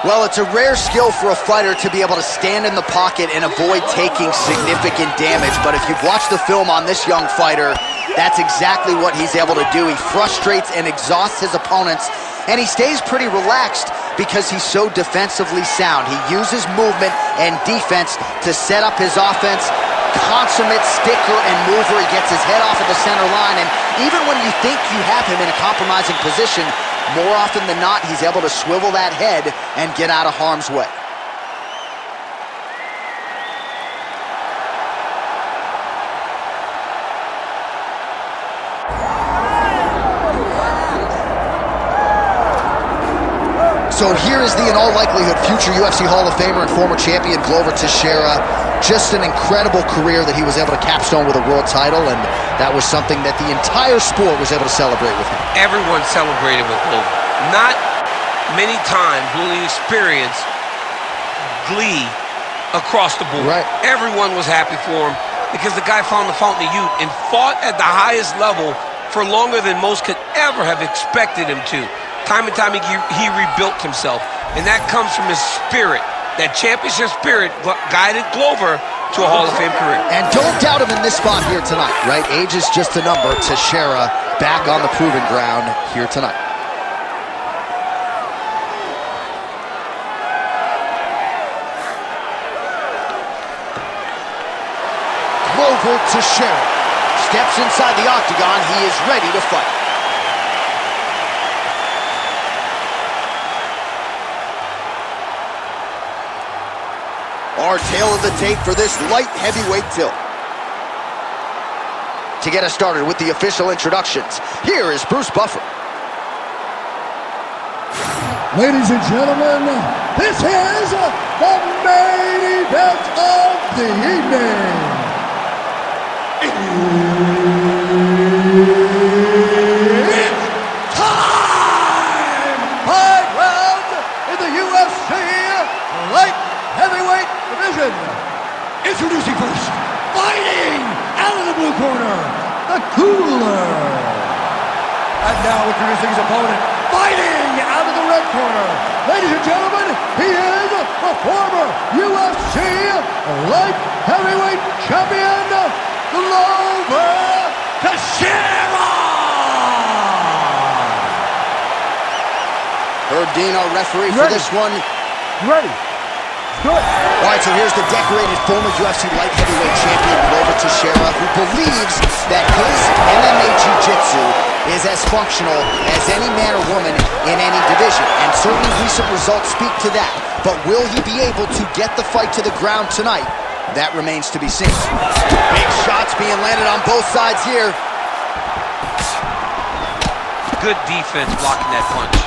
Well, it's a rare skill for a fighter to be able to stand in the pocket and avoid taking significant damage. But if you've watched the film on this young fighter, that's exactly what he's able to do. He frustrates and exhausts his opponents, and he stays pretty relaxed because he's so defensively sound. He uses movement and defense to set up his offense. Consummate sticker and mover. He gets his head off of the center line, and even when you think you have him in a compromising position, more often than not, he's able to swivel that head and get out of harm's way. So here is the, in all likelihood, future UFC Hall of Famer and former champion Glover Teixeira. Just an incredible career that he was able to capstone with a world title, and that was something that the entire sport was able to celebrate with him. Everyone celebrated with Glover. Not many times will you experience glee across the board. Right. Everyone was happy for him because the guy found the fountain of youth and fought at the highest level for longer than most could ever have expected him to. Time and time he rebuilt himself, and that comes from his spirit. That championship spirit guided Glover to a Hall of Fame career. And don't doubt him in this spot here tonight, right? Age is just a number. Teixeira back on the proving ground here tonight. Glover Teixeira steps inside the octagon. He is ready to fight. Our tail of the tape for this light heavyweight tilt. To get us started with the official introductions, here is Bruce Buffer. Ladies and gentlemen, this is the main event of the evening. It's time! 5 rounds in the UFC light heavyweight division. Introducing first, fighting out of the blue corner, the Cooler. And now introducing his opponent, fighting out of the red corner. Ladies and gentlemen, he is the former UFC light heavyweight champion, Glover Teixeira. Herb Dean, our referee for this one. Ready? Good. All right, so here's the decorated former UFC light heavyweight champion, Glover Teixeira, who believes that his MMA Jiu-Jitsu is as functional as any man or woman in any division. And certainly recent results speak to that. But will he be able to get the fight to the ground tonight? That remains to be seen. Big shots being landed on both sides here. Good defense blocking that punch.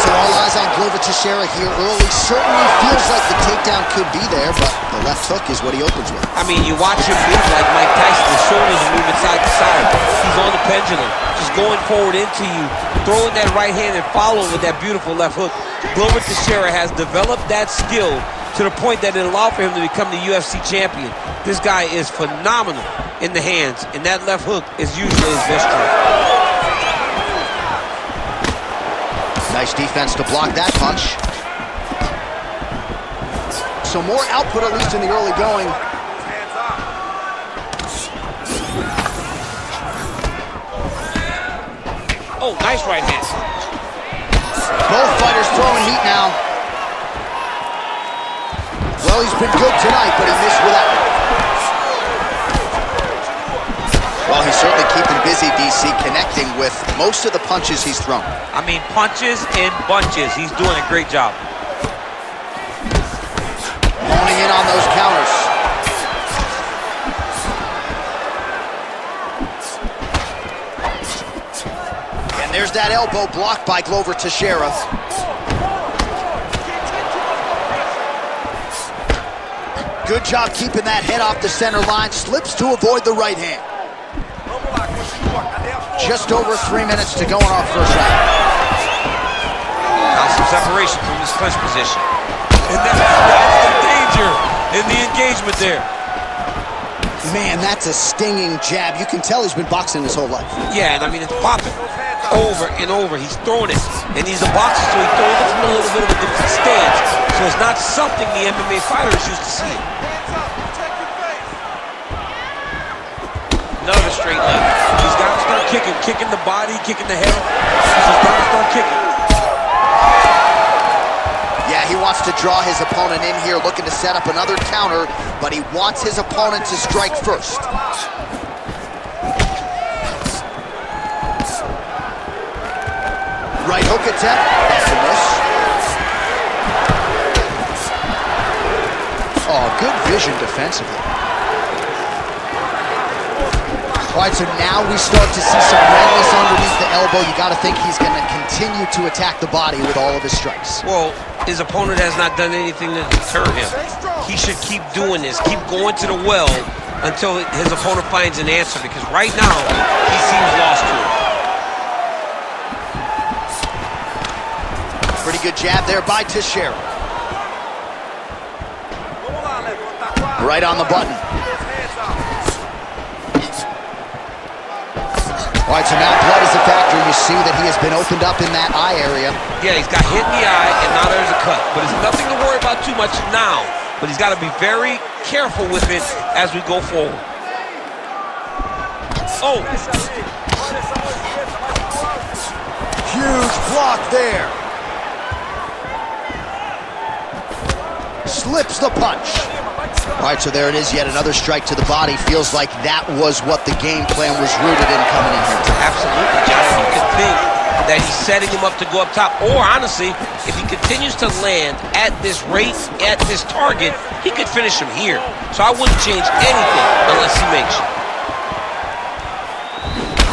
So all eyes on Glover Teixeira here early. Certainly feels like the takedown could be there, but the left hook is what he opens with. I mean, you watch him move like Mike Tyson. His shoulders are moving side to side. He's on the pendulum, just going forward into you, throwing that right hand and following with that beautiful left hook. Glover Teixeira has developed that skill to the point that it allowed for him to become the UFC champion. This guy is phenomenal in the hands, and that left hook is usually his best strike. Nice defense to block that punch. So more output, at least in the early going. Oh, nice right hand. Both fighters throwing heat now. Well, he's been good tonight, but he missed with that one. Well, he's certainly keeping busy, DC, connecting with most of the punches he's thrown. I mean, punches in bunches. He's doing a great job. Honing in on those counters. And there's that elbow blocked by Glover Teixeira. Good job keeping that head off the center line. Slips to avoid the right hand. Just over 3 minutes to go in our first round. Now some separation from this clinch position. And that's the danger in the engagement there. Man, that's a stinging jab. You can tell he's been boxing his whole life. Yeah, and I mean, it's popping. over and over. He's throwing it, and he's a boxer, so he throws it from a little bit of a different stance. So it's not something the MMA fighters used to see. Another straight left. He's got to start kicking the body, kicking the head. He's got to start kicking. Yeah, he wants to draw his opponent in here, looking to set up another counter, but he wants his opponent to strike first. Right hook attempt, that's a miss. Oh, good vision defensively. All right, so now we start to see some redness underneath the elbow. You got to think he's going to continue to attack the body with all of his strikes. Well, his opponent has not done anything to deter him. He should keep doing this, keep going to the well until his opponent finds an answer, because right now, he seems lost to it. Pretty good jab there by Teixeira. Right on the button. All right, so now blood is a factor. You see that he has been opened up in that eye area. Yeah, he's got hit in the eye, and now there's a cut. But it's nothing to worry about too much now. But he's got to be very careful with it as we go forward. Oh! Huge block there. Slips the punch. All right, so there it is, yet another strike to the body. Feels like that was what the game plan was rooted in coming in here today. Absolutely, Johnny. You could think that he's setting him up to go up top. Or, honestly, if he continues to land at this rate, at this target, he could finish him here. So I wouldn't change anything unless he makes it.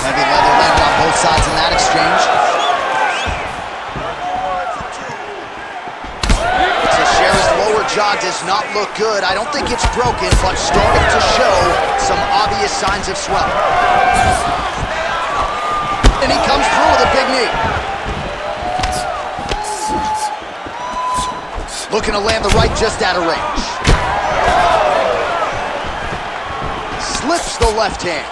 Heavy leather landed on both sides in that exchange. Teixeira's lower jaw does not look good. I don't think it's broken, but starting to show some obvious signs of swelling. And he comes through with a big knee. Looking to land the right just out of range. Slips the left hand.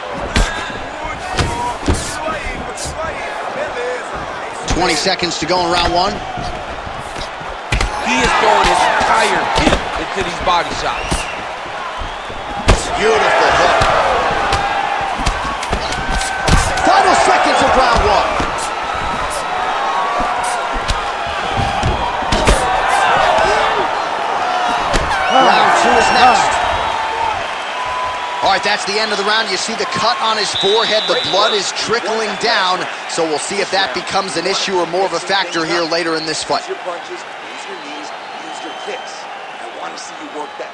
20 seconds to go in round one. He is throwing his entire hip into these body shots. Beautiful hook. Final seconds of round one. Round two is next. All right, that's the end of the round. You see the cut on his forehead. The blood is trickling down. So we'll see if that becomes an issue or more of a factor here later in this fight. Use your punches, use your knees, use your kicks. I want to see you work that.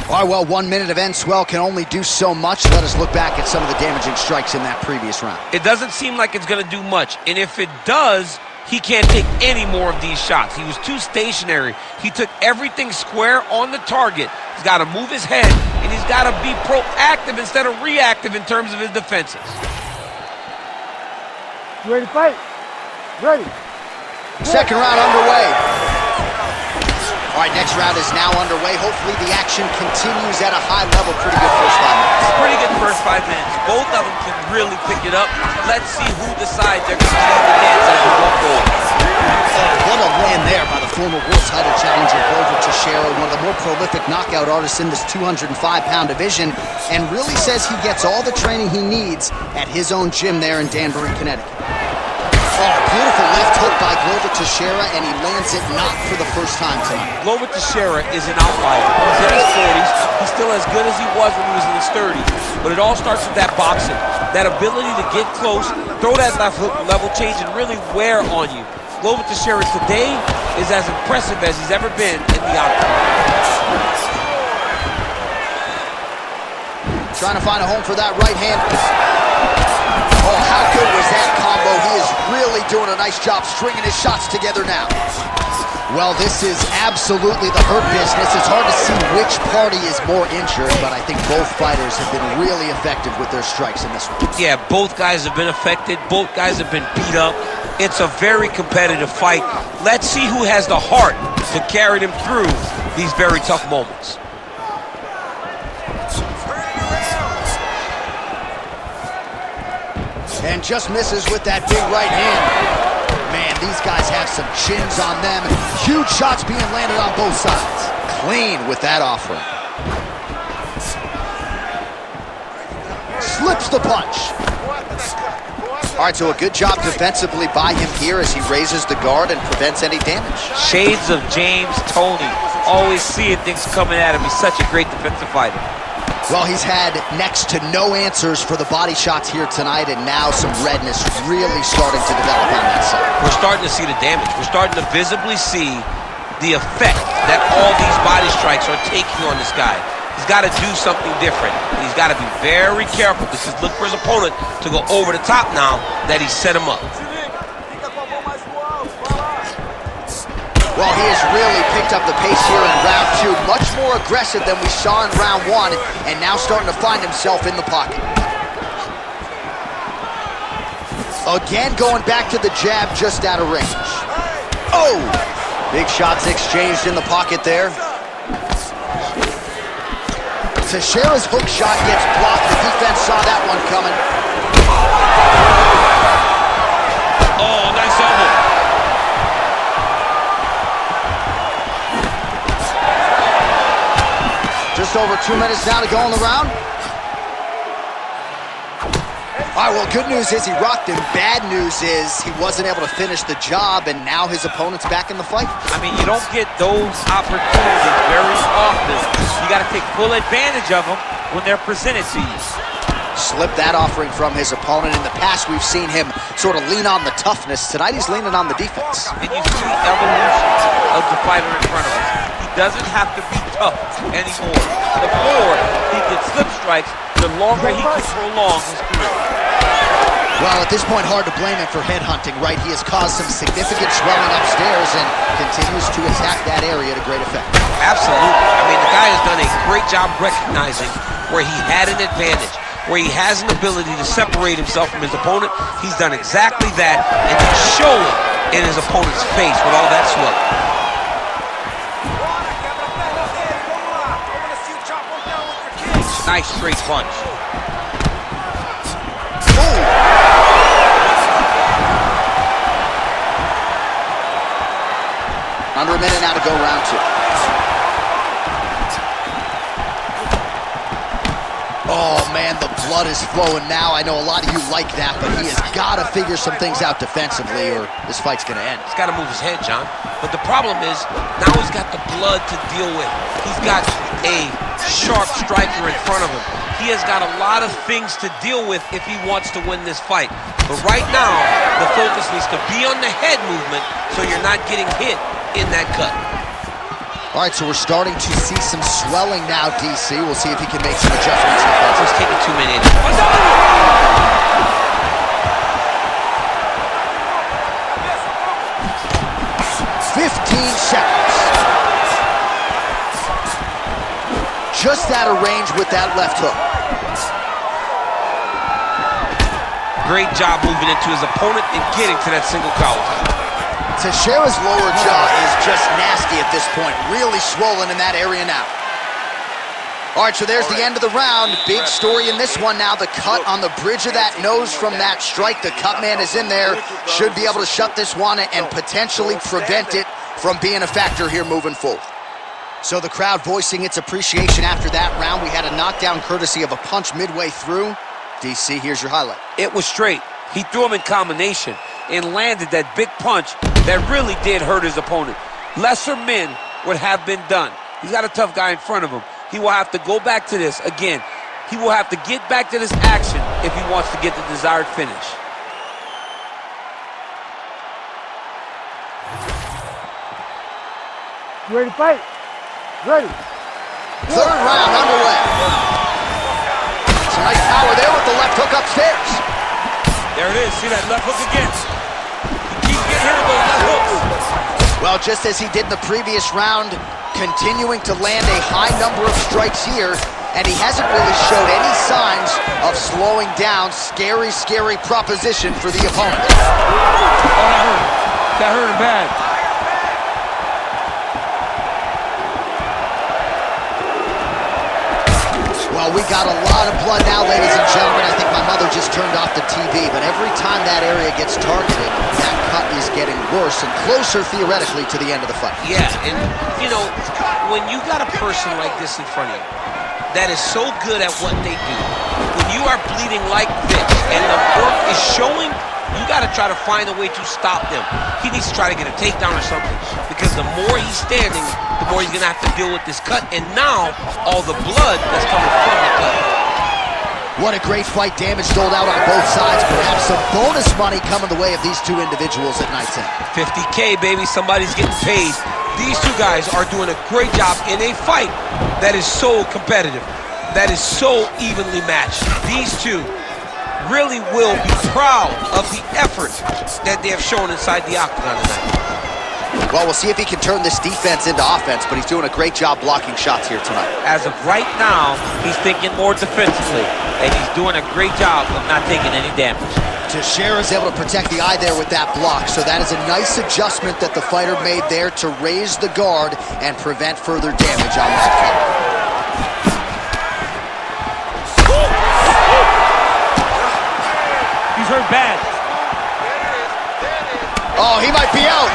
All right, well, 1 minute of end swell can only do so much. Let us look back at some of the damaging strikes in that previous round. It doesn't seem like it's going to do much. And if it does, he can't take any more of these shots. He was too stationary. He took everything square on the target. He's got to move his head, and he's got to be proactive instead of reactive in terms of his defenses. You ready to fight? Ready. Second round underway. All right, next round is now underway. Hopefully the action continues at a high level. Pretty good first 5 minutes. Pretty good first 5 minutes. Both of them can really pick it up. Let's see who decides they're going to play the dance as we go forward. What a win there by the former world title challenger Glover Teixeira, one of the more prolific knockout artists in this 205-pound division, and really says he gets all the training he needs at his own gym there in Danbury, Connecticut. Oh, beautiful left hook by Glover Teixeira, and he lands it not for the first time tonight. Glover Teixeira is an outlier. He's in his 40s. He's still as good as he was when he was in his 30s. But it all starts with that boxing, that ability to get close, throw that left hook, level change, and really wear on you. Glover Teixeira today is as impressive as he's ever been in the octagon. Trying to find a home for that right hand. Oh, how good was that combo? He is really doing a nice job stringing his shots together now. Well, this is absolutely the hurt business. It's hard to see which party is more injured, but I think both fighters have been really effective with their strikes in this one. Yeah, both guys have been affected. Both guys have been beat up. It's a very competitive fight. Let's see who has the heart to carry them through these very tough moments. And just misses with that big right hand. Man, these guys have some chins on them. Huge shots being landed on both sides. Clean with that offering. Slips the punch. All right, so a good job defensively by him here as he raises the guard and prevents any damage. Shades of James Toney. Always seeing things coming at him. He's such a great defensive fighter. Well, he's had next to no answers for the body shots here tonight, and now some redness really starting to develop on that side. We're starting to see the damage. We're starting to visibly see the effect that all these body strikes are taking on this guy. He's got to do something different. He's got to be very careful because look for his opponent to go over the top now that he set him up. Well, he has really picked up the pace here in round 2. Much more aggressive than we saw in round 1, and now starting to find himself in the pocket. Again, going back to the jab just out of range. Oh! Big shots exchanged in the pocket there. Teixeira's hook shot gets blocked. The defense saw that one coming. Oh, nice elbow. Just over 2 minutes now to go in the round. All right, well, good news is he rocked him. Bad news is he wasn't able to finish the job, and now his opponent's back in the fight. I mean, you don't get those opportunities very often. You got to take full advantage of them when they're presented to you. Slipped that offering from his opponent. In the past, we've seen him sort of lean on the toughness. Tonight, he's leaning on the defense. And you see the evolution of the fighter in front of us. He doesn't have to be tough anymore. The more he gets slip strikes, the longer he can prolong his career. Well, at this point, hard to blame him for headhunting, right? He has caused some significant swelling upstairs and continues to attack that area to great effect. Absolutely. I mean, the guy has done a great job recognizing where he had an advantage, where he has an ability to separate himself from his opponent. He's done exactly that, and he's showing in his opponent's face with all that swelling. Nice straight punch. Under a minute now to go round 2. Oh, man, the blood is flowing now. I know a lot of you like that, but he has got to figure some things out defensively or this fight's going to end. He's got to move his head, John. But the problem is, now he's got the blood to deal with. He's got a sharp striker in front of him. He has got a lot of things to deal with if he wants to win this fight. But right now, the focus needs to be on the head movement so you're not getting hit in that cut. All right, so we're starting to see some swelling now, DC. We'll see if he can make some adjustments. He's taking too many. 15 seconds. Just out of range with that left hook. Great job moving into his opponent and getting to that single collar. Teixeira's lower jaw is just nasty at this point. Really swollen in that area now. All right, so there's the end of the round. Big story in this one now. The cut on the bridge of that nose from that strike. The cut man is in there. Should be able to shut this one and potentially prevent it from being a factor here moving forward. So the crowd voicing its appreciation after that round. We had a knockdown courtesy of a punch midway through. DC, here's your highlight. It was straight. He threw him in combination and landed that big punch that really did hurt his opponent. Lesser men would have been done. He's got a tough guy in front of him. He will have to go back to this. Again, he will have to get back to this action if he wants to get the desired finish. You ready to fight? Ready. Third round underway. Some nice power there with the left hook upstairs. There it is. See that left hook again. He keeps getting hit with those left hooks. Well, just as he did in the previous round, continuing to land a high number of strikes here, and he hasn't really showed any signs of slowing down. Scary, scary proposition for the opponent. Oh, that hurt. That hurt him bad. Well, we got a lot of blood now, ladies and gentlemen. I think my mother just turned off the TV, but every time that area gets targeted, that cut is getting worse and closer, theoretically, to the end of the fight. Yeah, and, you know, when you got a person like this in front of you that is so good at what they do, when you are bleeding like this and the work is showing, you got to try to find a way to stop them. He needs to try to get a takedown or something, because the more he's standing, the more he's going to have to deal with this cut, and now all the blood that's coming from the cut. What a great fight. Damage doled out on both sides. Perhaps some bonus money coming the way of these two individuals at night's end. 50K, baby. Somebody's getting paid. These two guys are doing a great job in a fight that is so competitive, that is so evenly matched. These two really will be proud of the effort that they have shown inside the Octagon tonight. Well, we'll see if he can turn this defense into offense, but he's doing a great job blocking shots here tonight. As of right now, he's thinking more defensively, and he's doing a great job of not taking any damage. Teixeira's able to protect the eye there with that block, so that is a nice adjustment that the fighter made there to raise the guard and prevent further damage on that fight. He's hurt bad. Oh, he might be out.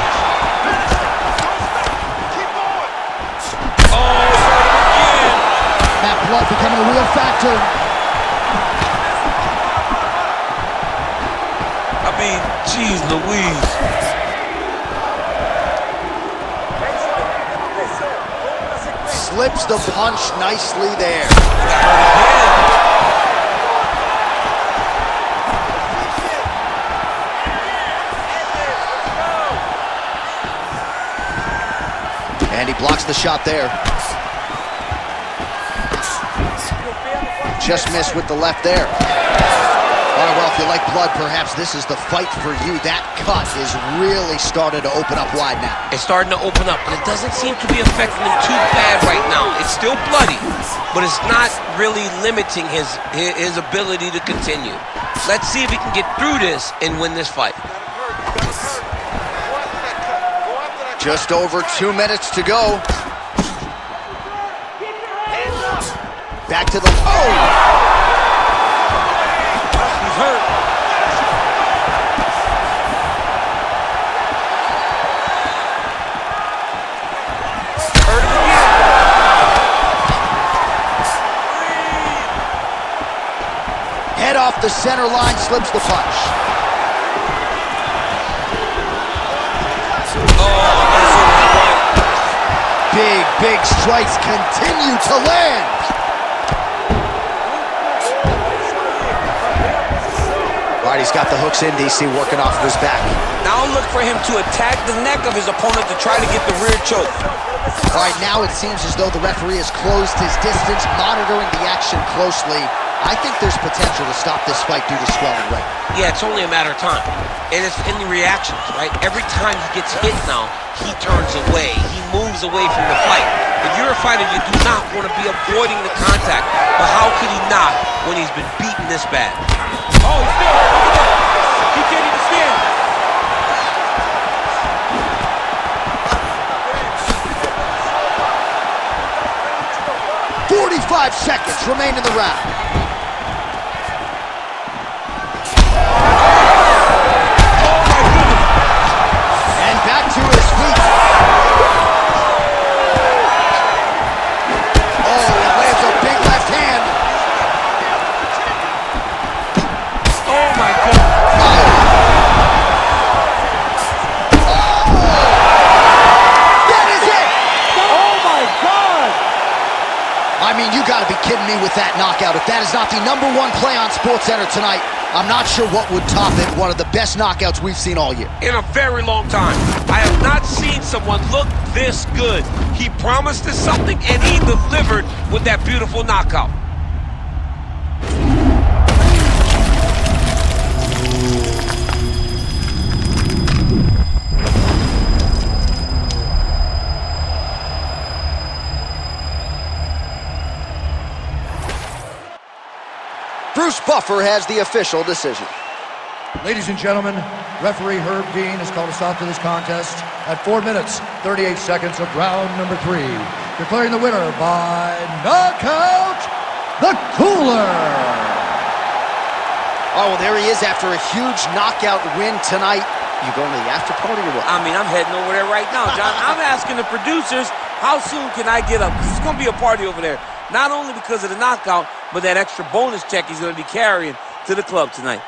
That blood becoming a real factor. I mean, geez Louise. Slips the punch nicely there. And he blocks the shot there. Just missed with the left there. All right, well, if you like blood, perhaps this is the fight for you. That cut is really starting to open up wide now. It's starting to open up, but it doesn't seem to be affecting him too bad right now. It's still bloody, but it's not really limiting his ability to continue. Let's see if he can get through this and win this fight. Just over 2 minutes to go. Back to the... Oh! He's hurt. Hurt him again. Head off the center line, slips the punch. Big strikes continue to land. All right, he's got the hooks in, DC, working off of his back. Now look for him to attack the neck of his opponent to try to get the rear choke. All right, now it seems as though the referee has closed his distance, monitoring the action closely. I think there's potential to stop this fight due to swelling right. Yeah, it's only a matter of time. And it's in the reactions, right? Every time he gets hit now, he turns away. He moves away from the fight. If you're a fighter, you do not want to be avoiding the contact. But how could he not when he's been beaten this bad? Oh, he's still hurt. Look at that. He can't even stand. 45 seconds remain in the round. And back to his feet. Oh, he lands a big left hand. Oh my God. That is it. Oh my God! I mean, you gotta be kidding me with that knockout. If that is not the #1 play on SportsCenter tonight, I'm not sure what would top it. One of the best knockouts we've seen all year. In a very long time. I have not seen someone look this good. He promised us something and he delivered with that beautiful knockout. Bruce Buffer has the official decision. Ladies and gentlemen, referee Herb Dean has called a stop to this contest at 4 minutes, 38 seconds of round number 3. Declaring the winner by knockout, the Cooler. Oh, well, there he is after a huge knockout win tonight. You going to the after party or what? I mean, I'm heading over there right now, John. I'm asking the producers, how soon can I get up? Because it's going to be a party over there. Not only because of the knockout, but that extra bonus check he's going to be carrying to the club tonight.